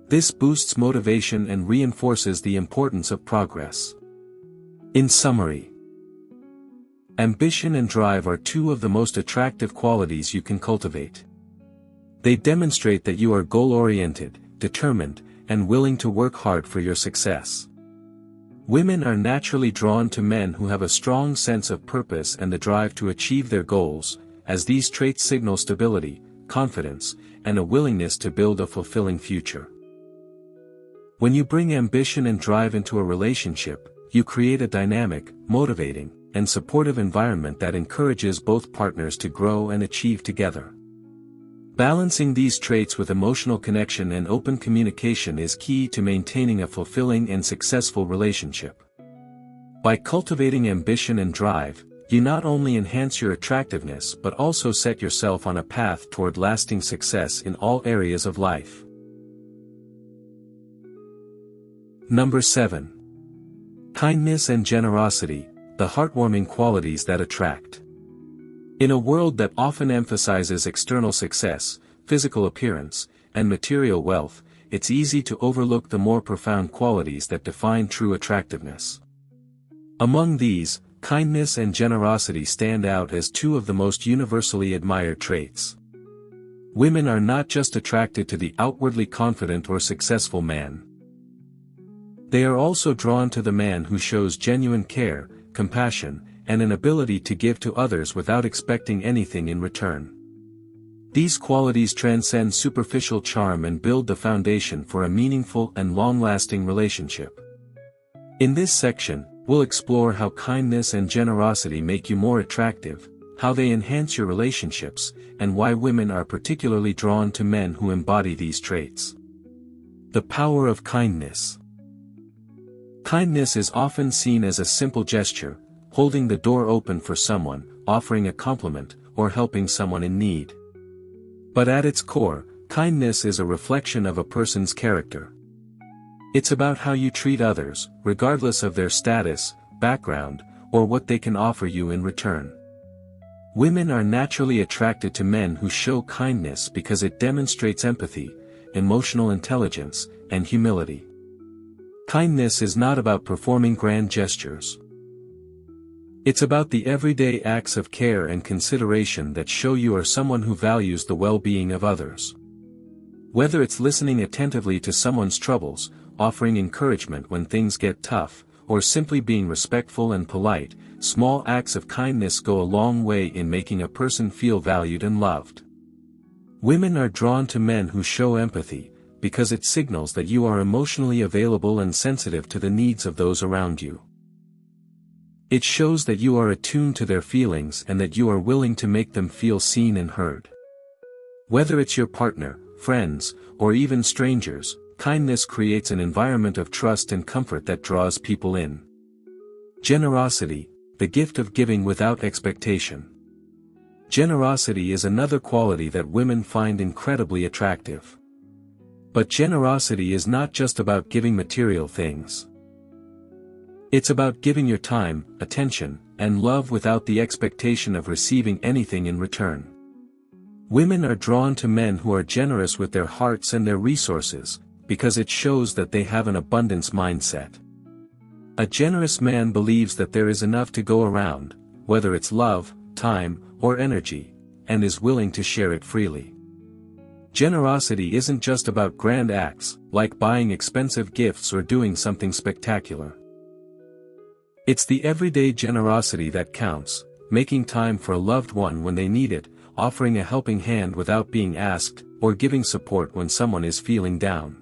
This boosts motivation and reinforces the importance of progress. In summary, ambition and drive are two of the most attractive qualities you can cultivate. They demonstrate that you are goal-oriented, determined, and willing to work hard for your success. Women are naturally drawn to men who have a strong sense of purpose and the drive to achieve their goals, as these traits signal stability, confidence, and a willingness to build a fulfilling future. When you bring ambition and drive into a relationship, you create a dynamic, motivating, and supportive environment that encourages both partners to grow and achieve together. Balancing these traits with emotional connection and open communication is key to maintaining a fulfilling and successful relationship. By cultivating ambition and drive, you not only enhance your attractiveness but also set yourself on a path toward lasting success in all areas of life. Number 7. Kindness and generosity, the heartwarming qualities that attract. In a world that often emphasizes external success, physical appearance, and material wealth, it's easy to overlook the more profound qualities that define true attractiveness. Among these, kindness and generosity stand out as two of the most universally admired traits. Women are not just attracted to the outwardly confident or successful man. They are also drawn to the man who shows genuine care, compassion, and an ability to give to others without expecting anything in return. These qualities transcend superficial charm and build the foundation for a meaningful and long-lasting relationship. In this section, we'll explore how kindness and generosity make you more attractive, how they enhance your relationships, and why women are particularly drawn to men who embody these traits. The power of kindness. Kindness is often seen as a simple gesture, holding the door open for someone, offering a compliment, or helping someone in need. But at its core, kindness is a reflection of a person's character. It's about how you treat others, regardless of their status, background, or what they can offer you in return. Women are naturally attracted to men who show kindness because it demonstrates empathy, emotional intelligence, and humility. Kindness is not about performing grand gestures. It's about the everyday acts of care and consideration that show you are someone who values the well-being of others. Whether it's listening attentively to someone's troubles, offering encouragement when things get tough, or simply being respectful and polite, small acts of kindness go a long way in making a person feel valued and loved. Women are drawn to men who show empathy, because it signals that you are emotionally available and sensitive to the needs of those around you. It shows that you are attuned to their feelings and that you are willing to make them feel seen and heard. Whether it's your partner, friends, or even strangers, kindness creates an environment of trust and comfort that draws people in. Generosity, the gift of giving without expectation. Generosity is another quality that women find incredibly attractive. But generosity is not just about giving material things. It's about giving your time, attention, and love without the expectation of receiving anything in return. Women are drawn to men who are generous with their hearts and their resources, because it shows that they have an abundance mindset. A generous man believes that there is enough to go around, whether it's love, time, or energy, and is willing to share it freely. Generosity isn't just about grand acts, like buying expensive gifts or doing something spectacular. It's the everyday generosity that counts, making time for a loved one when they need it, offering a helping hand without being asked, or giving support when someone is feeling down.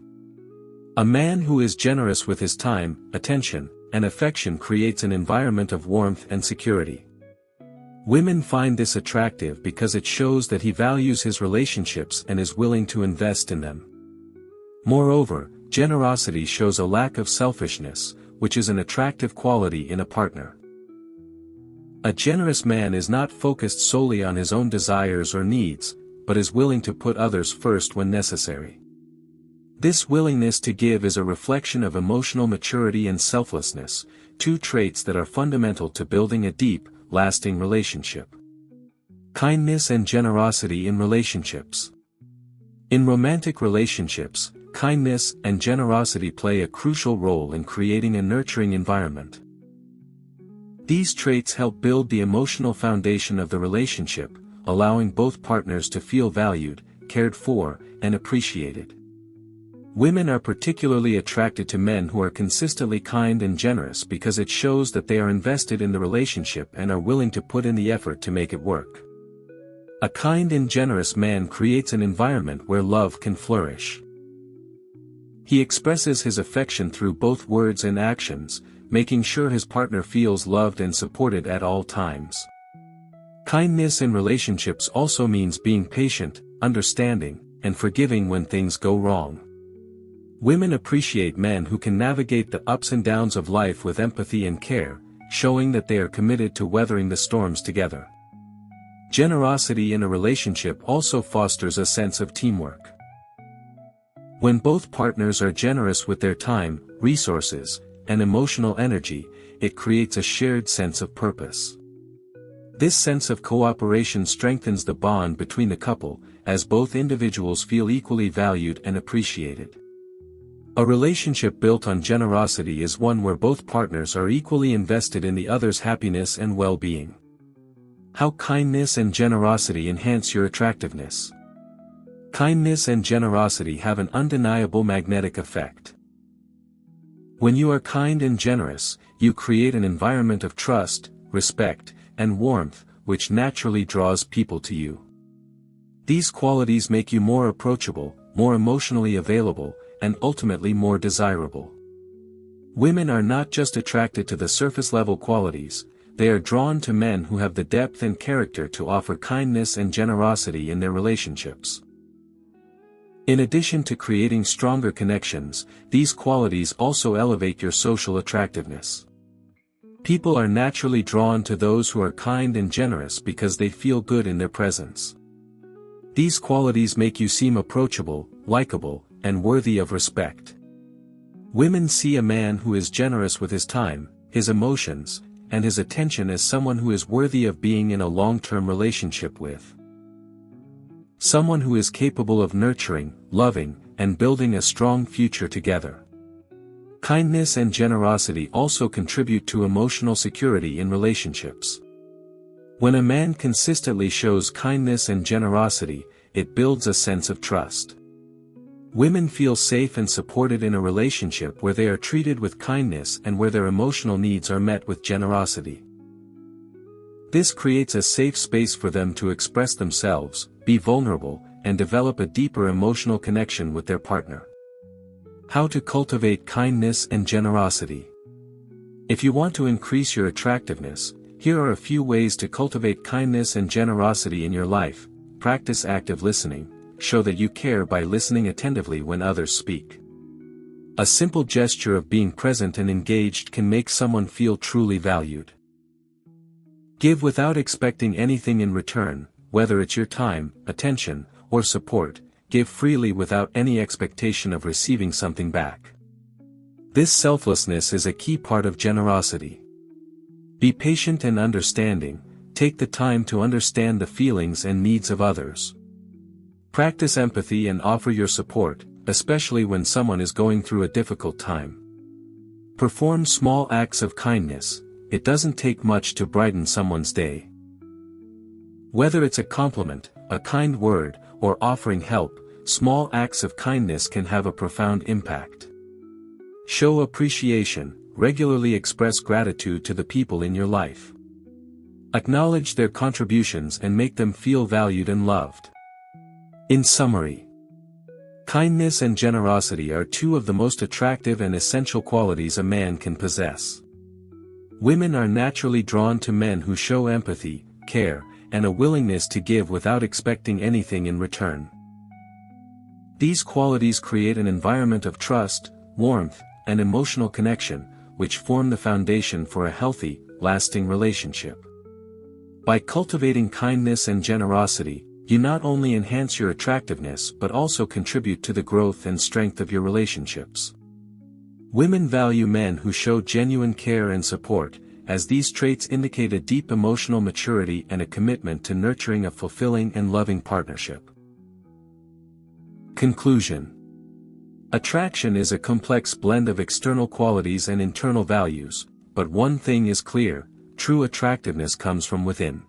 A man who is generous with his time, attention, and affection creates an environment of warmth and security. Women find this attractive because it shows that he values his relationships and is willing to invest in them. Moreover, generosity shows a lack of selfishness, which is an attractive quality in a partner. A generous man is not focused solely on his own desires or needs, but is willing to put others first when necessary. This willingness to give is a reflection of emotional maturity and selflessness, two traits that are fundamental to building a deep, lasting relationship. Kindness and generosity in relationships. In romantic relationships, kindness and generosity play a crucial role in creating a nurturing environment. These traits help build the emotional foundation of the relationship, allowing both partners to feel valued, cared for, and appreciated. Women are particularly attracted to men who are consistently kind and generous because it shows that they are invested in the relationship and are willing to put in the effort to make it work. A kind and generous man creates an environment where love can flourish. He expresses his affection through both words and actions, making sure his partner feels loved and supported at all times. Kindness in relationships also means being patient, understanding, and forgiving when things go wrong. Women appreciate men who can navigate the ups and downs of life with empathy and care, showing that they are committed to weathering the storms together. Generosity in a relationship also fosters a sense of teamwork. When both partners are generous with their time, resources, and emotional energy, it creates a shared sense of purpose. This sense of cooperation strengthens the bond between the couple, as both individuals feel equally valued and appreciated. A relationship built on generosity is one where both partners are equally invested in the other's happiness and well-being. How kindness and generosity enhance your attractiveness. Kindness and generosity have an undeniable magnetic effect. When you are kind and generous, you create an environment of trust, respect, and warmth, which naturally draws people to you. These qualities make you more approachable, more emotionally available, and ultimately more desirable. Women are not just attracted to the surface-level qualities, they are drawn to men who have the depth and character to offer kindness and generosity in their relationships. In addition to creating stronger connections, these qualities also elevate your social attractiveness. People are naturally drawn to those who are kind and generous because they feel good in their presence. These qualities make you seem approachable, likable, and worthy of respect. Women see a man who is generous with his time, his emotions, and his attention as someone who is worthy of being in a long-term relationship with. Someone who is capable of nurturing, loving, and building a strong future together. Kindness and generosity also contribute to emotional security in relationships. When a man consistently shows kindness and generosity, it builds a sense of trust. Women feel safe and supported in a relationship where they are treated with kindness and where their emotional needs are met with generosity. This creates a safe space for them to express themselves, be vulnerable, and develop a deeper emotional connection with their partner. How to cultivate kindness and generosity. If you want to increase your attractiveness, here are a few ways to cultivate kindness and generosity in your life. Practice active listening. Show that you care by listening attentively when others speak. A simple gesture of being present and engaged can make someone feel truly valued. Give without expecting anything in return, whether it's your time, attention, or support. Give freely without any expectation of receiving something back. This selflessness is a key part of generosity. Be patient and understanding. Take the time to understand the feelings and needs of others. Practice empathy and offer your support, especially when someone is going through a difficult time. Perform small acts of kindness. It doesn't take much to brighten someone's day. Whether it's a compliment, a kind word, or offering help, small acts of kindness can have a profound impact. Show appreciation. Regularly express gratitude to the people in your life. Acknowledge their contributions and make them feel valued and loved. In summary, kindness and generosity are two of the most attractive and essential qualities a man can possess. Women are naturally drawn to men who show empathy, care, and a willingness to give without expecting anything in return. These qualities create an environment of trust, warmth, and emotional connection, which form the foundation for a healthy, lasting relationship. By cultivating kindness and generosity, you not only enhance your attractiveness but also contribute to the growth and strength of your relationships. Women value men who show genuine care and support, as these traits indicate a deep emotional maturity and a commitment to nurturing a fulfilling and loving partnership. Conclusion. Attraction is a complex blend of external qualities and internal values, but one thing is clear: true attractiveness comes from within.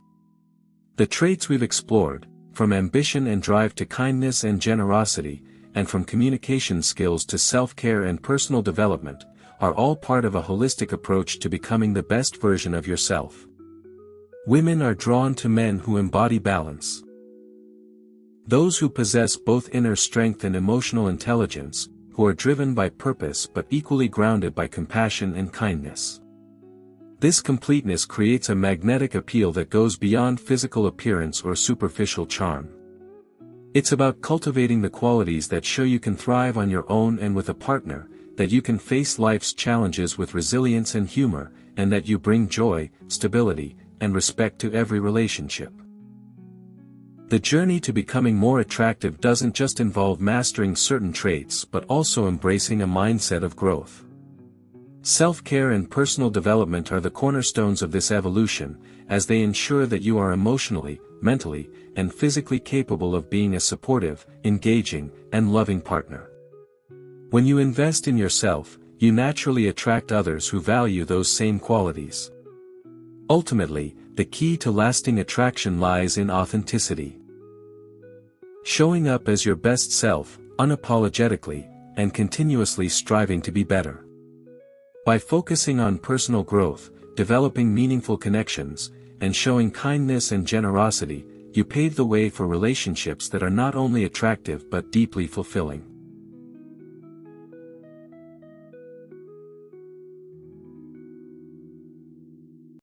The traits we've explored, from ambition and drive to kindness and generosity, and from communication skills to self-care and personal development, are all part of a holistic approach to becoming the best version of yourself. Women are drawn to men who embody balance. Those who possess both inner strength and emotional intelligence, who are driven by purpose but equally grounded by compassion and kindness. This completeness creates a magnetic appeal that goes beyond physical appearance or superficial charm. It's about cultivating the qualities that show you can thrive on your own and with a partner, that you can face life's challenges with resilience and humor, and that you bring joy, stability, and respect to every relationship. The journey to becoming more attractive doesn't just involve mastering certain traits but also embracing a mindset of growth. Self-care and personal development are the cornerstones of this evolution, as they ensure that you are emotionally, mentally, and physically capable of being a supportive, engaging, and loving partner. When you invest in yourself, you naturally attract others who value those same qualities. Ultimately, the key to lasting attraction lies in authenticity. Showing up as your best self, unapologetically, and continuously striving to be better. By focusing on personal growth, developing meaningful connections, and showing kindness and generosity, you pave the way for relationships that are not only attractive but deeply fulfilling.